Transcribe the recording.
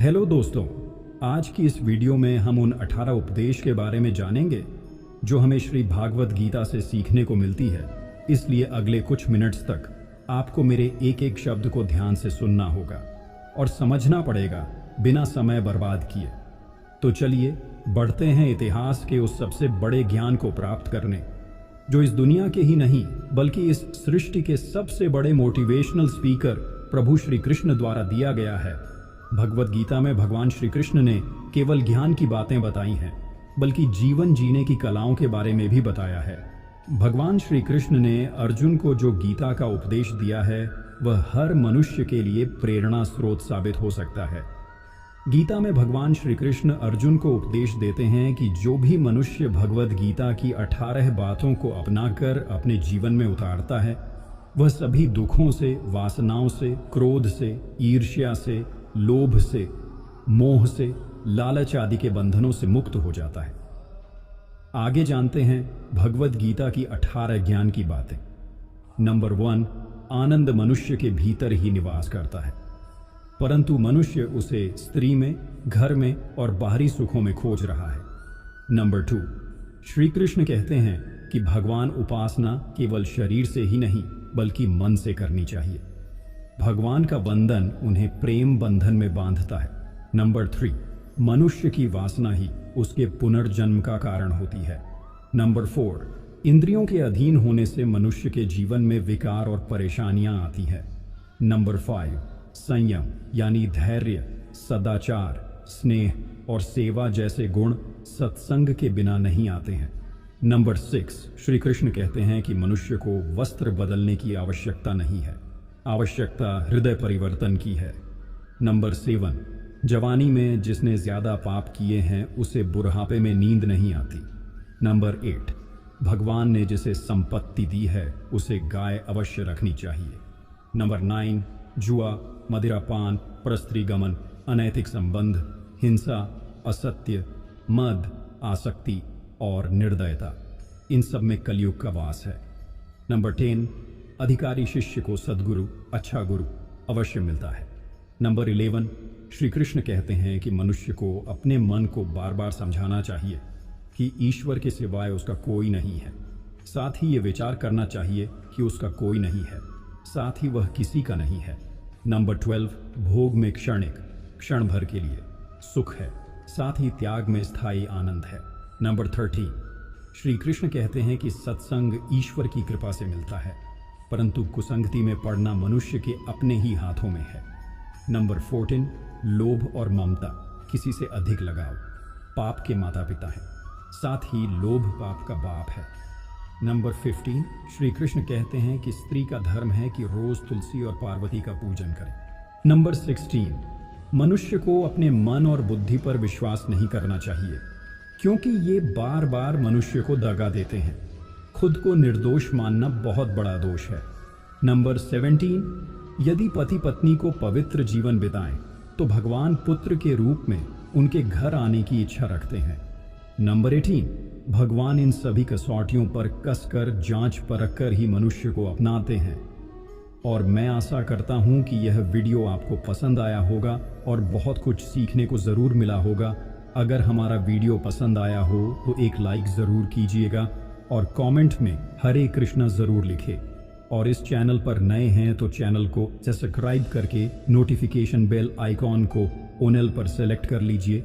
Hello दोस्तों, आज की इस वीडियो में हम उन 18 उपदेश के बारे में जानेंगे जो हमें श्री भागवत गीता से सीखने को मिलती है। इसलिए अगले कुछ मिनट्स तक आपको मेरे एक एक शब्द को ध्यान से सुनना होगा और समझना पड़ेगा बिना समय बर्बाद किए। तो चलिए बढ़ते हैं इतिहास के उस सबसे बड़े ज्ञान को प्राप्त करने जो इस दुनिया के ही नहीं बल्कि इस सृष्टि के सबसे बड़े मोटिवेशनल स्पीकर प्रभु श्री कृष्ण द्वारा दिया गया है। भगवत गीता में भगवान श्री कृष्ण ने केवल ज्ञान की बातें बताई हैं बल्कि जीवन जीने की कलाओं के बारे में भी बताया है। भगवान श्री कृष्ण ने अर्जुन को जो गीता का उपदेश दिया है वह हर मनुष्य के लिए प्रेरणा स्रोत साबित हो सकता है। गीता में भगवान श्री कृष्ण अर्जुन को उपदेश देते हैं कि जो भी मनुष्य भगवत गीता की 18 बातों को अपनाकर अपने जीवन में उतारता है वह सभी दुखों से, वासनाओं से, क्रोध से, ईर्ष्या से, लोभ से, मोह से, लालच आदि के बंधनों से मुक्त हो जाता है। आगे जानते हैं भगवत गीता की 18 ज्ञान की बातें। नंबर 1, आनंद मनुष्य के भीतर ही निवास करता है, परंतु मनुष्य उसे स्त्री में, घर में और बाहरी सुखों में खोज रहा है। नंबर 2, श्री कृष्ण कहते हैं कि भगवान उपासना केवल शरीर से ही नहीं बल्कि मन से करनी चाहिए। भगवान का वंदन उन्हें प्रेम बंधन में बांधता है। नंबर 3, मनुष्य की वासना ही उसके पुनर्जन्म का कारण होती है। नंबर 4, इंद्रियों के अधीन होने से मनुष्य के जीवन में विकार और परेशानियां आती हैं। नंबर 5, संयम यानी धैर्य, सदाचार, स्नेह और सेवा जैसे गुण सत्संग के बिना नहीं आते हैं। नंबर 6, श्री कृष्ण कहते हैं कि मनुष्य को वस्त्र बदलने की आवश्यकता नहीं है, आवश्यकता हृदय परिवर्तन की है। नंबर 7, जवानी में जिसने ज्यादा पाप किए हैं उसे बुढ़ापे में नींद नहीं आती। नंबर 8, भगवान ने जिसे संपत्ति दी है उसे गाय अवश्य रखनी चाहिए। नंबर 9, जुआ, मदिरापान, परस्त्रीगमन, अनैतिक संबंध, हिंसा, असत्य, मद, आसक्ति और निर्दयता, इन सब में कलयुग का वास है। नंबर 10, अधिकारी शिष्य को सद्गुरु, अच्छा गुरु अवश्य मिलता है। नंबर 11, श्री कृष्ण कहते हैं कि मनुष्य को अपने मन को बार बार समझाना चाहिए कि ईश्वर के सिवाय उसका कोई नहीं है। साथ ही ये विचार करना चाहिए कि उसका कोई नहीं है, साथ ही वह किसी का नहीं है। नंबर 12, भोग में क्षणिक, क्षण भर के लिए सुख है, साथ ही त्याग में स्थायी आनंद है। नंबर 13, श्री कृष्ण कहते हैं कि सत्संग ईश्वर की कृपा से मिलता है, परंतु कुसंगति में पड़ना मनुष्य के अपने ही हाथों में है। नंबर 14, लोभ और ममता, किसी से अधिक लगाव, पाप के माता पिता हैं, साथ ही लोभ पाप का बाप है। नंबर 15, श्री कृष्ण कहते हैं कि स्त्री का धर्म है कि रोज तुलसी और पार्वती का पूजन करे। नंबर 16, मनुष्य को अपने मन और बुद्धि पर विश्वास नहीं करना चाहिए क्योंकि ये बार बार मनुष्य को दगा देते हैं। खुद को निर्दोष मानना बहुत बड़ा दोष है। नंबर 17, यदि पति पत्नी को पवित्र जीवन बिताएं तो भगवान पुत्र के रूप में उनके घर आने की इच्छा रखते हैं। नंबर 18, भगवान इन सभी कसौटियों पर कसकर जांच परख कर ही मनुष्य को अपनाते हैं। और मैं आशा करता हूं कि यह वीडियो आपको पसंद आया होगा और बहुत कुछ सीखने को ज़रूर मिला होगा। अगर हमारा वीडियो पसंद आया हो तो एक लाइक ज़रूर कीजिएगा और कमेंट में हरे कृष्णा ज़रूर लिखें। और इस चैनल पर नए हैं तो चैनल को सब्सक्राइब करके नोटिफिकेशन बेल आइकॉन को ऑल पर सेलेक्ट कर लीजिए